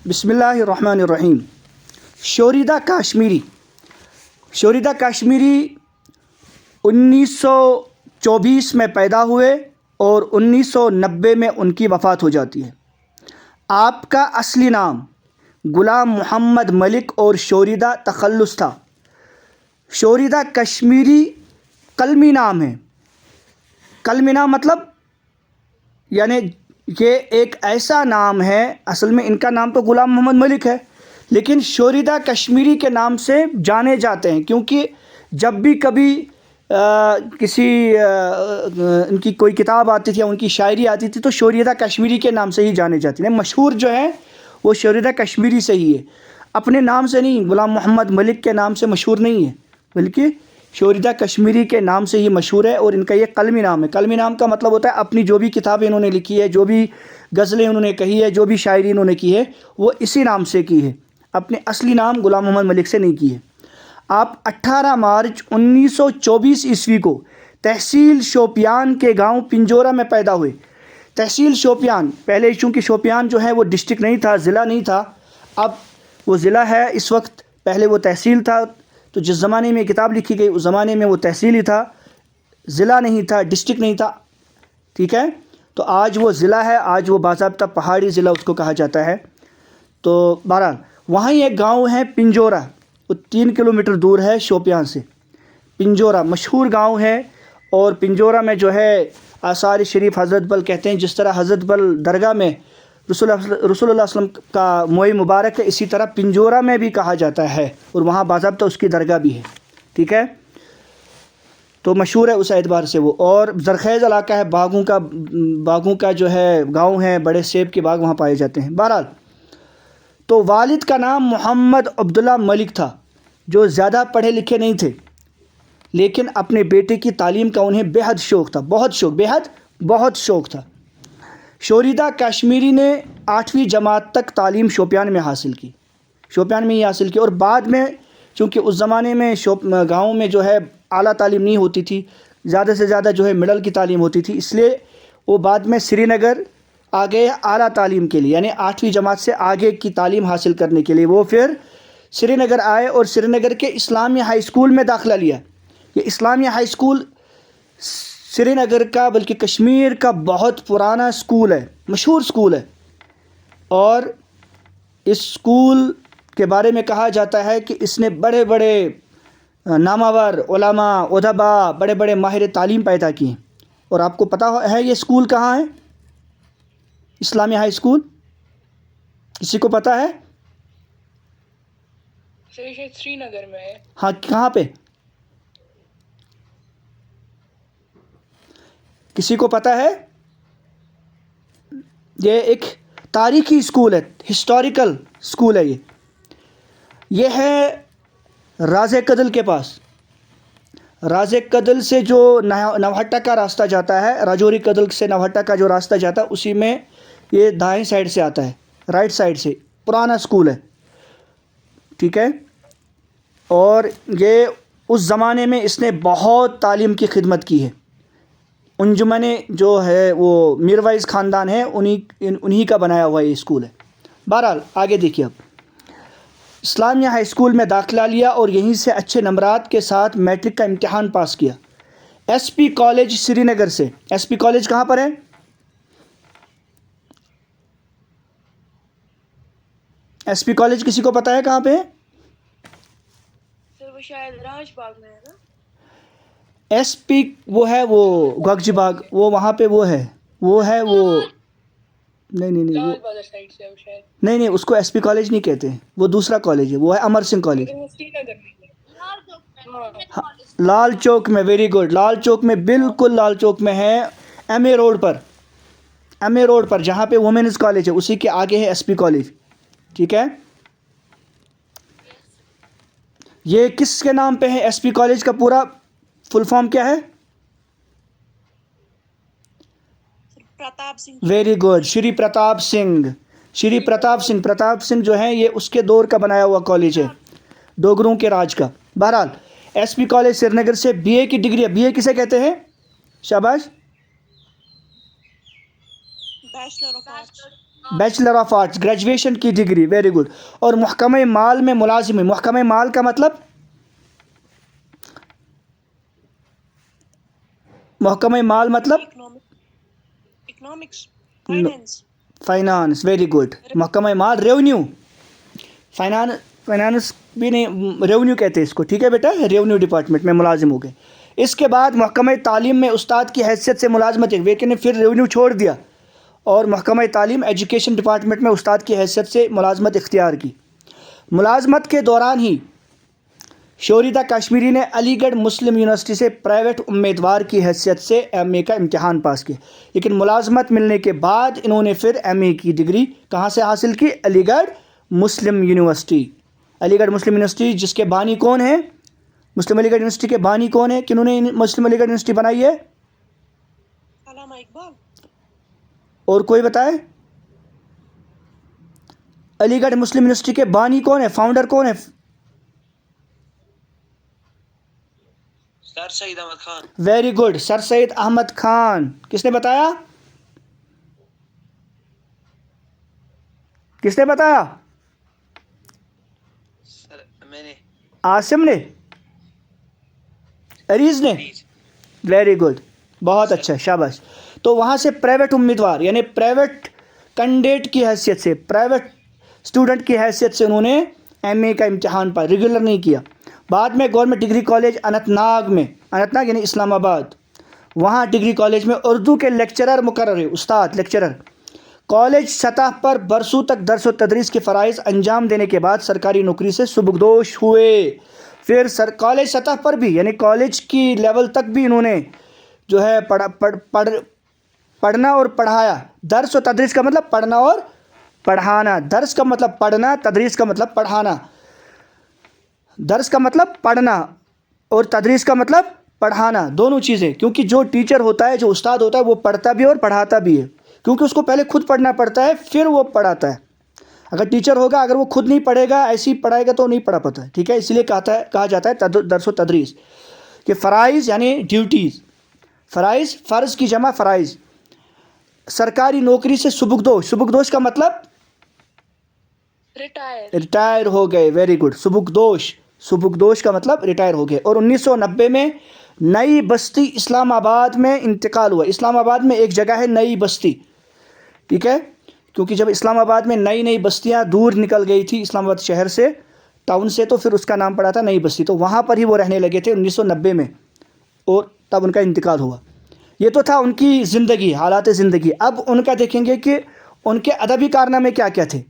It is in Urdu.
بسم اللہ الرحمن الرحیم۔ شوریدہ کاشمیری 1924 میں پیدا ہوئے اور 1990 میں ان کی وفات ہو جاتی ہے۔ آپ کا اصلی نام غلام محمد ملک اور شوریدہ تخلص تھا۔ شوریدہ کشمیری قلمی نام ہے۔ قلمی نام مطلب یعنی یہ ایک ایسا نام ہے، اصل میں ان کا نام تو غلام محمد ملک ہے، لیکن شوریدہ کشمیری کے نام سے جانے جاتے ہیں، کیونکہ جب بھی کبھی کسی ان کی کوئی کتاب آتی تھی یا ان کی شاعری آتی تھی تو شوریدہ کشمیری کے نام سے ہی جانے جاتے ہیں۔ مشہور جو ہے وہ شوریدہ کشمیری سے ہی ہے، اپنے نام سے نہیں، غلام محمد ملک کے نام سے مشہور نہیں ہے، بلکہ شوریدہ کشمیری کے نام سے ہی مشہور ہے، اور ان کا یہ قلمی نام ہے۔ قلمی نام کا مطلب ہوتا ہے اپنی جو بھی کتابیں انہوں نے لکھی ہے، جو بھی غزلیں انہوں نے کہی ہے، جو بھی شاعری انہوں نے کی ہے، وہ اسی نام سے کی ہے، اپنے اصلی نام غلام محمد ملک سے نہیں کی ہے۔ آپ 18 مارچ 1924 عیسوی کو تحصیل شوپیان کے گاؤں پنجورہ میں پیدا ہوئے۔ تحصیل شوپیان، پہلے چونکہ شوپیان جو ہے وہ ڈسٹرکٹ نہیں تھا، ضلع نہیں تھا، اب وہ ضلع ہے اس وقت، پہلے وہ تحصیل تھا۔ تو جس زمانے میں کتاب لکھی گئی اس زمانے میں وہ تحصیل ہی تھا، ضلع نہیں تھا، ڈسٹرکٹ نہیں تھا، ٹھیک ہے۔ تو آج وہ ضلع ہے، آج وہ باضابطہ پہاڑی ضلع اس کو کہا جاتا ہے۔ تو بہرحال وہاں ایک گاؤں ہے پنجورہ، وہ 3 کلومیٹر دور ہے شوپیان سے۔ پنجورہ مشہور گاؤں ہے، اور پنجورہ میں جو ہے آثار شریف حضرت بل کہتے ہیں، جس طرح حضرت بل درگاہ میں رسول اللہ صلی اللہ علیہ وسلم کا موئے مبارک ہے، اسی طرح پنجورہ میں بھی کہا جاتا ہے، اور وہاں باضابطہ اس کی درگاہ بھی ہے، ٹھیک ہے۔ تو مشہور ہے اس اعتبار سے وہ، اور زرخیز علاقہ ہے، باغوں کا جو ہے گاؤں ہے، بڑے سیب کے باغ وہاں پائے جاتے ہیں۔ بہرحال تو والد کا نام محمد عبداللہ ملک تھا، جو زیادہ پڑھے لکھے نہیں تھے، لیکن اپنے بیٹے کی تعلیم کا انہیں بہت شوق تھا، بہت شوق تھا۔ شوریدہ کشمیری نے 8ویں جماعت تک تعلیم شوپیان میں حاصل کی، اور بعد میں چونکہ اس زمانے میں گاؤں میں جو ہے اعلیٰ تعلیم نہیں ہوتی تھی، زیادہ سے زیادہ جو ہے مڈل کی تعلیم ہوتی تھی، اس لیے وہ بعد میں سری نگر آ گئے اعلیٰ تعلیم کے لیے، یعنی 8ویں جماعت سے آگے کی تعلیم حاصل کرنے کے لیے وہ پھر سری نگر آئے، اور سری نگر کے اسلامیہ ہائی اسکول میں داخلہ لیا۔ یہ اسلامیہ ہائی اسکول سری نگر کا بلکہ کشمیر کا بہت پرانا اسکول ہے، مشہور اسکول ہے، اور اس اسکول کے بارے میں کہا جاتا ہے کہ اس نے بڑے بڑے نامور علماء، ادباء، بڑے بڑے ماہر تعلیم پیدا کیے ہیں۔ اور آپ کو پتہ ہے یہ اسکول کہاں ہے؟ اسلامیہ ہائی اسکول کسی کو پتہ ہے؟ سری نگر میں ہے۔ ہاں، کہاں پہ؟ کسی کو پتہ ہے؟ یہ ایک تاریخی اسکول ہے، ہسٹوریکل اسکول ہے۔ یہ ہے راز کدل کے پاس۔ راز کدل سے جو نوہٹا کا راستہ جاتا ہے، راجوری کدل سے نوہٹا کا جو راستہ جاتا ہے، اسی میں یہ دائیں سائڈ سے آتا ہے، رائٹ سائڈ سے، پرانا اسکول ہے، ٹھیک ہے۔ اور یہ اس زمانے میں اس نے بہت تعلیم کی خدمت کی ہے۔ انجمن جو ہے وہ میروائز خاندان ہے، انہی کا بنایا ہوا یہ اسکول ہے۔ بہرحال آگے دیکھیے، اب اسلامیہ ہائی اسکول میں داخلہ لیا اور یہیں سے اچھے نمبرات کے ساتھ میٹرک کا امتحان پاس کیا۔ ایس پی کالج سری نگر سے، ایس پی کالج کہاں پر ہے؟ ایس پی کالج کسی کو پتہ ہے کہاں پہ ہے؟ سر وہ شاید راج باغ میں ہے نا؟ ایس پی وہ ہے وہ گگجی باغ، وہ وہاں پہ وہ ہے نہیں لال بازار سائڈ سے ہے وہ شاید۔ نہیں، اس کو ایس پی کالج نہیں کہتے ہیں، وہ دوسرا کالج ہے، وہ ہے امر سنگھ کالج۔ لیکن وہ سری نگر میں ہے۔ ہاں، لال چوک میں، ویری گڈ، لال چوک میں، بالکل لال چوک میں ہے، ایم اے روڈ پر جہاں پہ وومنز کالج ہے، اسی کے آگے ہے ایس پی کالج، ٹھیک ہے۔ یہ کس کے نام پہ ہے؟ ایس پی کالج کا پورا فل فارم کیا ہے؟ پرتاپ سنگھ۔ ویری گڈ، شری پرتاپ سنگھ جو ہیں، یہ اس کے دور کا بنایا ہوا کالج ہے، ڈوگروں کے راج کا۔ بہرحال ایس پی کالج سری نگر سے بی اے کی ڈگری ہے۔ بی اے کسے کہتے ہیں؟ شاباش، bachelor of arts. Bachelor of arts, graduation کی ڈگری، ویری گڈ. اور محکمہ مال میں ملازم ہے. محکمہ مال کا مطلب، محکمہ مال مطلب economics, finance. Finance, very good. محکمہ مال ریونیو، فائنانس بھی نہیں، ریونیو کہتے ہیں اس کو. ٹھیک ہے بیٹا، ریونیو ڈپارٹمنٹ میں ملازم ہو گئے. اس کے بعد محکمہ تعلیم میں استاد کی حیثیت سے ملازمت ہے، لیکن نے پھر ریونیو چھوڑ دیا اور محکمہ تعلیم ایجوکیشن ڈپارٹمنٹ میں استاد کی حیثیت سے ملازمت اختیار کی. ملازمت کے دوران ہی شوریدہ کشمیری نے علی گڑھ مسلم یونیورسٹی سے پرائیویٹ امیدوار کی حیثیت سے ایم اے کا امتحان پاس کیا، لیکن ملازمت ملنے کے بعد انہوں نے پھر ایم اے کی ڈگری کہاں سے حاصل کی؟ علی گڑھ مسلم یونیورسٹی. علی گڑھ مسلم یونیورسٹی جس کے بانی کون ہیں؟ مسلم علی گڑھ یونیورسٹی کے بانی کون ہیں؟ کنہوں نے مسلم علی گڑھ یونیورسٹی بنائی ہے؟ علامہ اقبال. اور کوئی بتائے؟ علی گڑھ مسلم یونیورسٹی کے بانی کون ہے؟ فاؤنڈر کون ہے؟ سر سید احمد خان. ویری گڈ، سر سید احمد خان. کس نے بتایا؟ کس نے بتایا؟ سر میں نے. عاصم نے؟ عریض نے؟ ویری گڈ، بہت اچھا، شاباش. تو وہاں سے پرائیویٹ امیدوار یعنی پرائیویٹ کینڈیڈیٹ کی حیثیت سے، پرائیویٹ اسٹوڈنٹ کی حیثیت سے انہوں نے ایم اے کا امتحان پاس، ریگولر نہیں کیا. بعد میں government degree college Anant Nag میں، اننت ناگ یعنی اسلام آباد، وہاں ڈگری کالج میں اردو کے لیکچرر مقرر ہوئے، استاد لیکچرر. کالج سطح پر برسوں تک درس و تدریس کے فرائض انجام دینے کے بعد سرکاری نوکری سے سبکدوش ہوئے. پھر کالج سطح پر بھی یعنی کالج کی لیول تک بھی انہوں نے جو ہے پڑھنا اور پڑھایا. درس و تدریس کا مطلب پڑھنا اور پڑھانا. درس کا مطلب پڑھنا، تدریس کا مطلب پڑھانا. درس کا مطلب پڑھنا اور تدریس کا مطلب پڑھانا، دونوں چیزیں. کیونکہ جو ٹیچر ہوتا ہے، جو استاد ہوتا ہے، وہ پڑھتا بھی ہے اور پڑھاتا بھی ہے، کیونکہ اس کو پہلے خود پڑھنا پڑتا ہے پھر وہ پڑھاتا ہے. اگر ٹیچر ہوگا، اگر وہ خود نہیں پڑھے گا، ایسے ہی پڑھائے گا تو نہیں پڑھا پاتا ہے. ٹھیک ہے، اس لیے کہا جاتا ہے درس و تدریس کہ فرائض یعنی ڈیوٹیز، فرائض، فرض کی جمع فرائض. سرکاری نوکری سے سبکدوش، سبکدوش کا مطلب ریٹائر ہو گئے. ویری گڈ، سبکدوش، سبکدوش کا مطلب ریٹائر ہو گئے. اور 1990 میں نئی بستی اسلام آباد میں انتقال ہوا. اسلام آباد میں ایک جگہ ہے نئی بستی، ٹھیک ہے، کیونکہ جب اسلام آباد میں نئی بستیاں دور نکل گئی تھی اسلام آباد شہر سے، ٹاؤن سے، تو پھر اس کا نام پڑا تھا نئی بستی. تو وہاں پر ہی وہ رہنے لگے تھے 1990 میں، اور تب ان کا انتقال ہوا. یہ تو تھا ان کی زندگی، حالات زندگی. اب ان کا دیکھیں گے کہ ان کے ادبی کارنامے کیا کیا تھے.